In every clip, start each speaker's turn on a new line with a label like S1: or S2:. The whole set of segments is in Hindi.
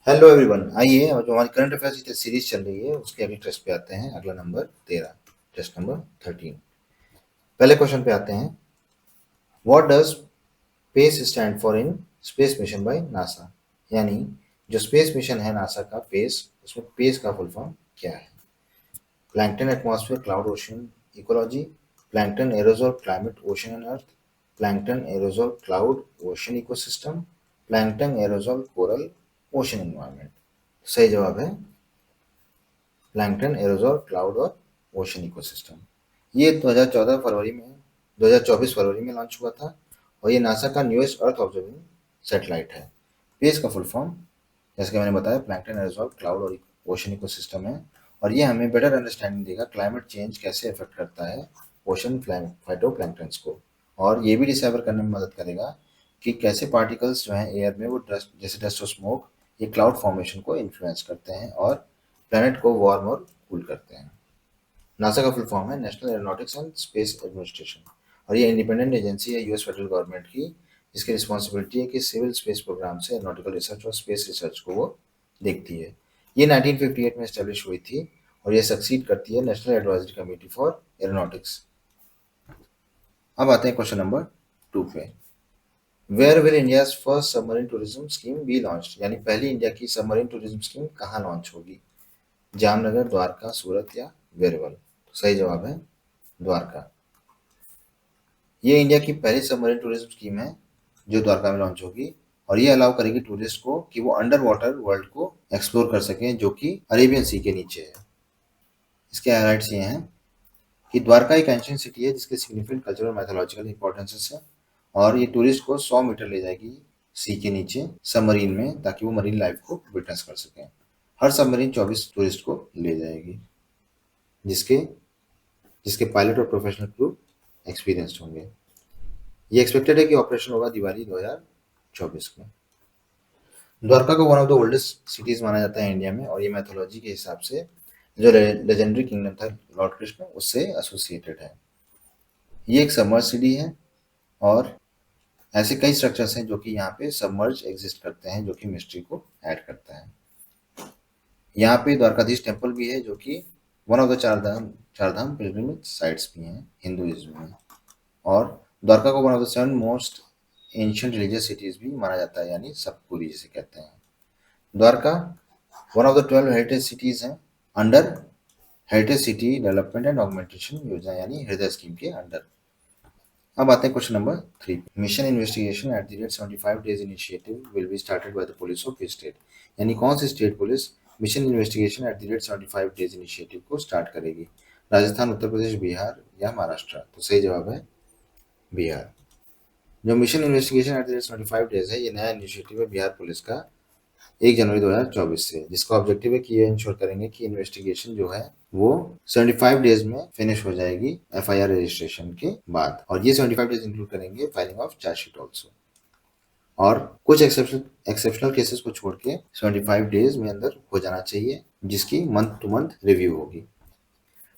S1: हेलो एवरीवन, आइए और जो हमारी करंट अफेयर्स की सीरीज चल रही है उसके अगले टेस्ट पे आते हैं। अगला नंबर 13, टेस्ट नंबर 13। पहले क्वेश्चन पे आते हैं। What does PACE stand for in space mission by NASA? यानी जो स्पेस मिशन है नासा का पेस, उसमें पेस का फुल फॉर्म क्या है? Plankton atmosphere cloud ocean ecology, plankton aerosol climate ocean and earth, plankton aerosol cloud ocean ecosystem, plankton aerosol coral ocean environment. सही जवाब है प्लैंकटन एरोजोल क्लाउड और ओशन इकोसिस्टम। ये 2024 फरवरी में लॉन्च हुआ था और ये नासा का न्यूएस्ट अर्थ ऑब्जर्विंग सैटेलाइट है। पेस का फुल फॉर्म जैसे कि मैंने बताया प्लैंकटन एरोजोल क्लाउड और ओशन इकोसिस्टम है और ये हमें बेटर अंडरस्टैंडिंग देगा क्लाइमेट चेंज कैसे इफेक्ट करता है ओशन फाइटोप्लैंक्टन्स को, और ये भी डिसाइवर करने में मदद करेगा कि कैसे पार्टिकल्स जो हैं एयर में वो डस्ट जैसे डस्ट और स्मोक ये क्लाउड फॉर्मेशन को इन्फ्लुएंस करते हैं और प्लैनेट को वार्म और कूल करते हैं। नासा का फुल फॉर्म है national aeronautics and space administration और ये इंडिपेंडेंट एजेंसी है यूएस फेडरल गवर्नमेंट की, जिसकी रिस्पॉन्सिबिलिटी है कि सिविल स्पेस प्रोग्राम से एरोनॉटिकल रिसर्च और स्पेस रिसर्च को वो देखती है। ये 1958 में एस्टेब्लिश हुई थी और ये सक्सीड करती है National Advisory Committee for Aeronautics. अब आते हैं क्वेश्चन नंबर 2 पे। Where will India's first submarine tourism scheme be launched? यानी पहली इंडिया की सबमरीन टूरिज्म स्कीम कहाँ लॉन्च होगी? जामनगर, द्वारका, सूरत या वेरवल? सही जवाब है द्वारका। ये इंडिया की पहली सबमरीन टूरिज्म स्कीम है जो द्वारका में लॉन्च होगी और ये अलाउ करेगी टूरिस्ट को कि वो अंडर वाटर वर्ल्ड को एक्सप्लोर कर सकें जो कि अरेबियन सी के नीचे है। इसके हाइलाइट्स ये हैं कि द्वारका एक एंशियंट सिटी है जिसके सिग्निफिकेंट कल्चरल मैथोलॉजिकल इंपॉर्टेंसेस है और ये टूरिस्ट को 100 मीटर ले जाएगी सी के नीचे सबमरीन में ताकि वो मरीन लाइफ को विटनेस कर सकें। हर सबमरीन 24 टूरिस्ट को ले जाएगी जिसके जिसके पायलट और प्रोफेशनल क्रू एक्सपीरियंस्ड होंगे। ये एक्सपेक्टेड है कि ऑपरेशन होगा दिवाली 2024 में। द्वारका को one of the oldest cities माना जाता है इंडिया में और ये मैथोलॉजी के हिसाब से जो लेजेंडरी किंगडम था लॉर्ड कृष्ण उससे एसोसिएटेड है। ये एक सबमर्ज सिटी है और ऐसे कई स्ट्रक्चर्स हैं जो कि यहाँ पे सबमर्ज एग्जिस्ट करते हैं जो कि मिस्ट्री को ऐड करता है। यहाँ पे द्वारकाधीश टेम्पल भी है जो कि वन ऑफ द चार धाम पिलग्रिमेज साइट्स भी हैं हिंदुइज्म में, और द्वारका को one of the 7 most ancient religious cities भी माना जाता है यानी सप्तपुरी जिसे कहते हैं। Dwarka one of the 12 heritage cities हैं under heritage city development and augmentation योजना यानी हृदय स्कीम के अंडर। अब आते हैं question number 3। Mission investigation at the rate 75 days initiative will be started by the police of which state? यानी कौन सी state police mission investigation at the rate 75 days initiative को स्टार्ट करेगी? राजस्थान, उत्तर प्रदेश, बिहार या महाराष्ट्र? तो सही जवाब है बिहार। जो mission investigation at the rate 75 days है ये नया इनिशिएटिव है बिहार पुलिस का 1 जनवरी 2024 से, जिसका ऑब्जेक्टिव है कि ये इंश्योर करेंगे कि इन्वेस्टिगेशन जो है वो 75 डेज में फिनिश हो जाएगी एफआईआर रजिस्ट्रेशन के बाद, और ये 75 डेज इंक्लूड करेंगे फाइलिंग ऑफ चार्जशीट ऑल्सो, और कुछ एक्सेप्शनल केसेस को छोड़ के 75 डेज में अंदर हो जाना चाहिए जिसकी मंथ टू मंथ रिव्यू होगी।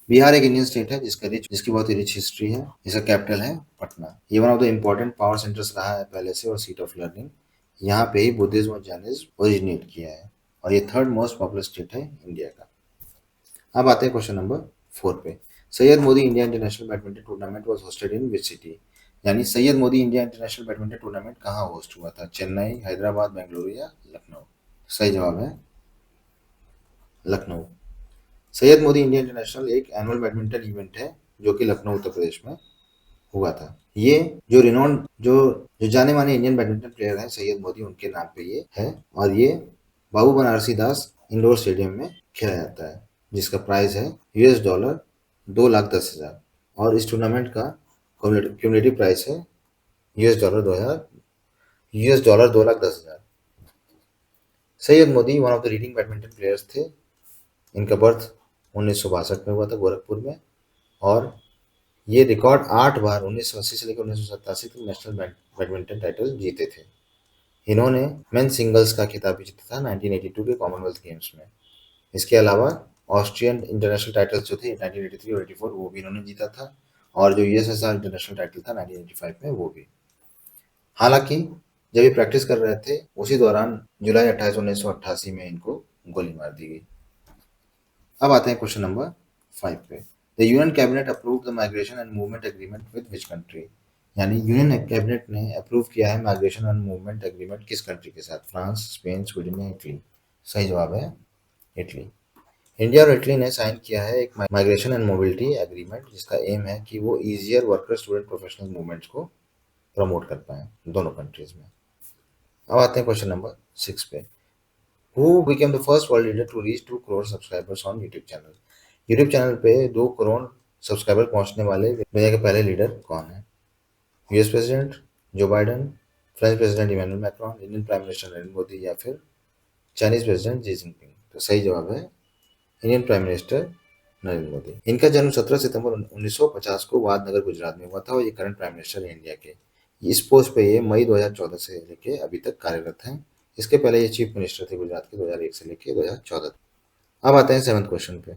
S1: बिहार एक इंडियन स्टेट है जिसकी बहुत ही रिच हिस्ट्री है। इसका कैपिटल है पटना। ये one of the important power centres रहा है पहले से और सीट ऑफ लर्निंग। यहाँ पे ही बुद्धिज्म और जैनिज्म ओरिजिनेट किया है और ये थर्ड मोस्ट पॉपुलर स्टेट है इंडिया का। अब आते हैं क्वेश्चन नंबर 4 पे। Syed Modi India international badminton tournament was hosted in which city? यानी Syed Modi India international badminton tournament कहाँ होस्ट हुआ था? चेन्नई, हैदराबाद, बेंगलुरु या लखनऊ? सही जवाब है लखनऊ। सैयद मोदी इंडिया इंटरनेशनल एक एनुअल बैडमिंटन इवेंट है जो कि लखनऊ उत्तर प्रदेश में हुआ था। ये जो रिनोन जो जो जाने माने इंडियन बैडमिंटन प्लेयर हैं सैयद मोदी उनके नाम पे ये है और ये बाबू बनारसी दास इंडोर स्टेडियम में खेला जाता है जिसका प्राइस है $2 2,10,000 और इस टूर्नामेंट का क्यूमुलेटिव प्राइस है $2 2,10,000। Syed Modi one of the leading badminton players थे। इनका बर्थ 1962 में हुआ था गोरखपुर में और ये रिकॉर्ड 8 बार 1980 से लेकर 1987 तक नेशनल बैडमिंटन टाइटल जीते थे। इन्होंने मेन सिंगल्स का खिताब भी जीता था 1982 के कॉमनवेल्थ गेम्स में। इसके अलावा ऑस्ट्रियन इंटरनेशनल टाइटल्स जो थे 1983 और 84 वो भी इन्होंने जीता था और जो यूएसएसआर इंटरनेशनल टाइटल था 1985 में वो भी। हालांकि जब ये प्रैक्टिस कर रहे थे उसी दौरान जुलाई 28 1988 में इनको गोली मार दी गई। अब आते हैं क्वेश्चन नंबर 5 पे। The union cabinet approve the migration and movement agreement with which country? यानी यूनियन कैबिनेट ने अप्रूव किया है माइग्रेशन एंड मूवमेंट एग्रीमेंट किस कंट्री के साथ? फ्रांस, स्पेन, स्वीडन या इटली? सही जवाब है इटली। इंडिया और इटली ने साइन किया है एक माइग्रेशन एंड मोबिलिटी एग्रीमेंट जिसका एम है कि वो easier worker student professional movements को प्रमोट कर पाए दोनों कंट्रीज में। अब आते हैं क्वेश्चन नंबर 6 पे। Who became the first world leader to reach 2 crore subscribers on YouTube channel? YouTube channel पे 2 करोड़ सब्सक्राइबर पहुंचने वाले दुनिया के पहले लीडर कौन है? US president Joe Biden, French president Emmanuel Macron, Indian prime minister Narendra Modi या फिर चाइनीज प्रेसिडेंट जी जिनपिंग? तो सही जवाब है Indian prime minister Narendra Modi. इनका जन्म 17 सितंबर 1950 को वादनगर गुजरात में हुआ था और ये करंट प्राइम मिनिस्टर है इंडिया के। इस पोस्ट पे ये मई 2014 से लेके अभी तक कार्यरत हैं। इसके पहले ये चीफ मिनिस्टर थे गुजरात के 2001 से लेके 2014। अब आते हैं 7th क्वेश्चन पे।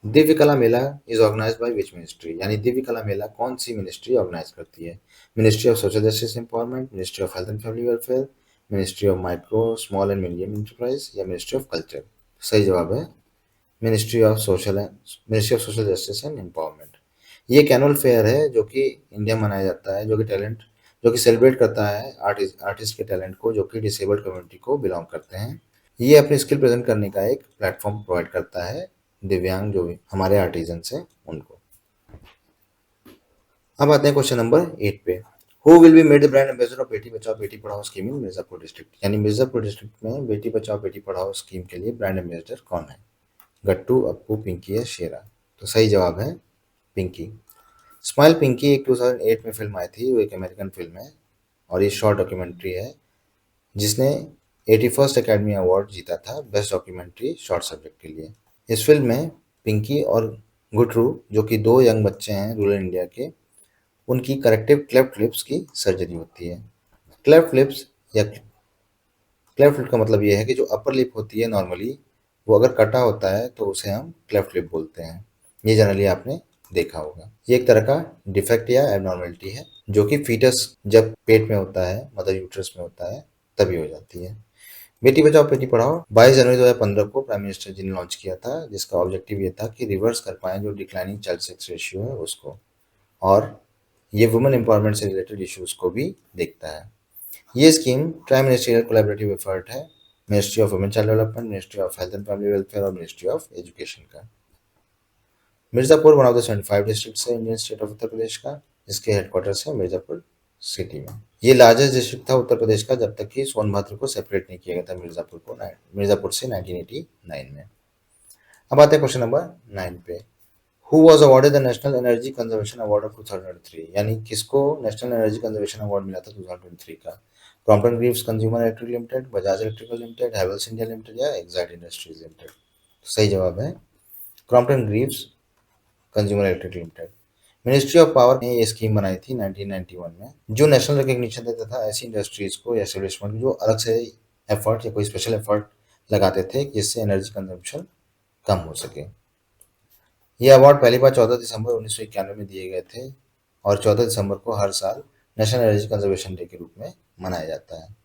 S1: Divya Kala Mela is organized by which ministry? यानी दिव्य कला मेला कौन सी मिनिस्ट्री ऑर्गेनाइज करती है? Ministry of social justice empowerment, ministry of health and family welfare, ministry of micro small and medium enterprise या मिनिस्ट्री ऑफ कल्चर? सही जवाब है ministry of social justice and empowerment. ये एक एनुअल फेयर है जो कि इंडिया मनाया जाता है, जो कि सेलिब्रेट करता है आर्टिस्ट के टैलेंट को जो कि डिसेबल्ड कम्युनिटी को बिलोंग करते हैं। ये अपनी स्किल प्रेजेंट करने का एक प्लेटफॉर्म प्रोवाइड करता है दिव्यांग जो भी हमारे आर्टिजन्स हैं उनको। अब आते हैं क्वेश्चन नंबर 8 पे। Who will be made the brand ambassador of Beti Bachao Beti Padhao scheme in Mirzapur district? यानी मिर्जापुर डिस्ट्रिक्ट में बेटी बचाओ बेटी पढ़ाओ स्कीम के लिए ब्रांड एम्बेसडर कौन है? गट्टू, अप्पू, पिंकी या शेरा? तो सही जवाब है पिंकी। स्माइल पिंकी एक 2008 में फिल्म आई थी, वो एक अमेरिकन फिल्म है और ये शॉर्ट डॉक्यूमेंट्री है जिसने 81st एकेडमी अवार्ड जीता था बेस्ट डॉक्यूमेंट्री शॉर्ट सब्जेक्ट के लिए। इस फिल्म में पिंकी और गुटरू जो कि 2 यंग बच्चे हैं रूरल इंडिया के, उनकी करेक्टिव क्लेफ्ट लिप्स की सर्जरी होती है। क्लेफ्ट लिप्स या क्लेफ्ट लिप का मतलब ये है कि जो अपर लिप होती है नॉर्मली वो अगर कटा होता है तो उसे हम क्लेफ्ट लिप बोलते हैं। ये जनरली आपने देखा होगा। ये एक तरह का डिफेक्ट या एबनॉर्मेलिटी है जो कि फीटस जब पेट में होता है, मदर यूट्रस में होता है, तभी हो जाती है। बेटी बचाओ बेटी पढ़ाओ 22 जनवरी 2015 को प्राइम मिनिस्टर जी ने लॉन्च किया था जिसका ऑब्जेक्टिव ये था कि रिवर्स कर पाएं जो डिक्लाइनिंग चाइल्ड सेक्स रेशियो है उसको, और ये वुमेन एम्पावरमेंट से रिलेटेड इश्यूज को भी देखता है। ये scheme tri ministerial collaborative effort है ministry of women child development, ministry of health and family welfare और मिनिस्ट्री ऑफ एजुकेशन का। Mirzapur one of the 75 district है Indian state of Uttar Pradesh का, जिसके हेडक्वार्टर्स है मिर्जापुर सिटी में। ये लार्जेस्ट डिस्ट्रिक्ट था उत्तर प्रदेश का जब तक कि सोनभद्र को सेपरेट नहीं किया गया था मिर्जापुर से 1989 में। अब आते हैं क्वेश्चन नंबर 9 पे। Who was awarded the national energy conservation award of 2023? यानी किसको नेशनल एनर्जी कंजर्वेशन अवार्ड मिला था 2023 का? Crompton Greaves consumer electric limited, Bajaj electrical limited, Havells India limited या एक्साइड इंडस्ट्रीज लिमिटेड? सही जवाब है Crompton Greaves consumer electric limited. Ministry of power ने ये स्कीम बनाई थी 1991 में जो नेशनल रिकग्निशन देता था ऐसी इंडस्ट्रीज को या एस्टेब्लिशमेंट जो अलग से एफर्ट या कोई स्पेशल एफर्ट लगाते थे जिससे एनर्जी कंजम्पशन कम हो सके। ये अवार्ड पहली बार 14 दिसंबर 1991 में दिए गए थे और 14 दिसंबर को हर साल नेशनल एनर्जी कंजर्वेशन डे के रूप में मनाया जाता है।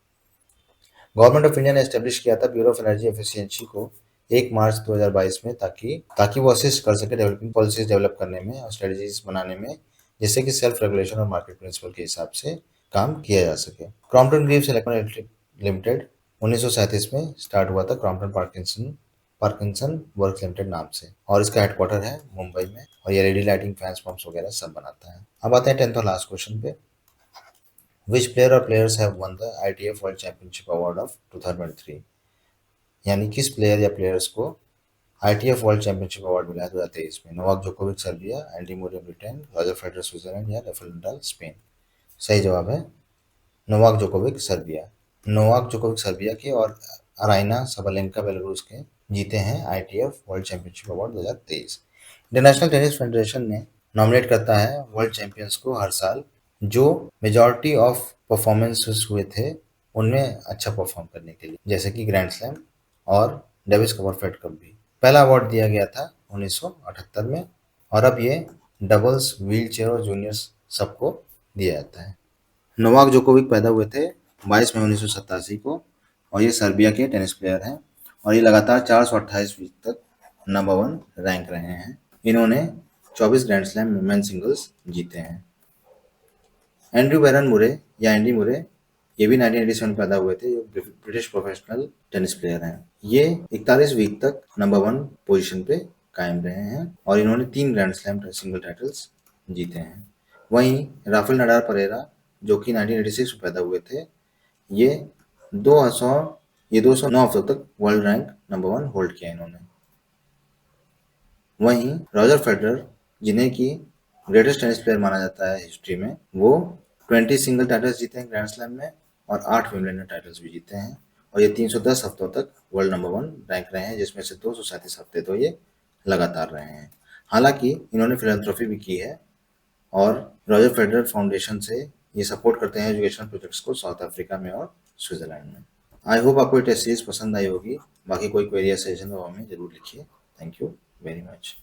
S1: गवर्नमेंट ऑफ इंडिया ने एस्टेब्लिश किया था ब्यूरो ऑफ एनर्जी एफिशिएंसी को 1 मार्च 2022 में ताकि वो असिस्ट कर सके डेवलपिंग पॉलिसीज डेवलप करने में और स्ट्रेटजीज बनाने में जिससे कि सेल्फ रेगुलेशन और मार्केट प्रिंसिपल के हिसाब से काम किया जा सके। क्रॉम्पटन ग्रीव्स इलेक्ट्रिक लिमिटेड 1937 में स्टार्ट हुआ था क्रॉम्पटन पार्किंसन वर्क्स लिमिटेड नाम से और इसका हेडक्वार्टर है मुंबई में और ये एलईडी लाइटिंग फैंस पंप्स वगैरह सब बनाता है। अब आते हैं 10th और लास्ट क्वेश्चन पे। विच प्लेयर और players have one the ITF world championship award of 2023? यानी किस प्लेयर या प्लेयर्स को आईटीएफ वर्ल्ड चैंपियनशिप अवार्ड मिला है 2023 में? नोवाक जोकोविक सर्बिया, एंडी मुरे ब्रिटेन, रॉजर फेडरर स्विट्जरलैंड या राफेल नडाल स्पेन? सही जवाब है Novak Djokovic Serbia. Novak Djokovic Serbia के और अराइना सबलेंका बेलारूस के जीते हैं ITF world championship award 2023। International tennis federation ने नॉमिनेट करता है वर्ल्ड चैंपियंस को हर साल जो मेजॉरिटी ऑफ परफॉर्मेंसेस हुए थे उनमें अच्छा परफॉर्म करने के लिए, जैसे कि ग्रैंड स्लैम और डेविस कपरफेड कप भी। पहला अवार्ड दिया गया था 1978 में और अब ये डबल्स, व्हील चेयर और जूनियर्स सबको दिया जाता है। नोवाक जोकोविक पैदा हुए थे 22 मई 1987 को, और ये सर्बिया के टेनिस प्लेयर हैं और ये लगातार 428 वीक तक नंबर 1 रैंक रहे हैं। इन्होंने 24 ग्रैंड स्लैम मेन सिंगल्स जीते हैं। एंड्रू बैरन मुरे या एंडी मुरे, ये भी 1987 में पैदा हुए थे। ये ब्रिटिश प्रोफेशनल टेनिस प्लेयर हैं। ये 41 वीक तक नंबर 1 पोजीशन पे कायम रहे हैं और इन्होंने 3 ग्रैंड स्लैम सिंगल टाइटल्स जीते हैं। वहीं राफेल नडाल परेरा, जो कि 1986 में पैदा हुए थे, ये 209 हफ्तों तक वर्ल्ड रैंक नंबर 1 होल्ड किया इन्होंने। वहीं रॉजर फेडरर, जिन्हें कि ग्रेटेस्ट टेनिस प्लेयर माना जाता है हिस्ट्री में, वो 20 सिंगल टाइटल्स जीते हैं ग्रैंड स्लैम में और 8 विंबलडन टाइटल्स भी जीते हैं और ये 310 हफ्तों तक वर्ल्ड नंबर 1 रैंक रहे हैं, जिसमें से 237 हफ्ते तो ये लगातार रहे हैं। हालांकि इन्होंने फिलैंथ्रोपी भी की है और रॉजर फेडरर फाउंडेशन से ये सपोर्ट करते हैं एजुकेशनल प्रोजेक्ट्स को साउथ अफ्रीका में और स्विट्जरलैंड में। आई होप आपको ये टेस्ट सीरीज पसंद आई होगी। बाकी कोई क्वेरी या सजेशन हो हमें जरूर लिखिए। Thank you very much.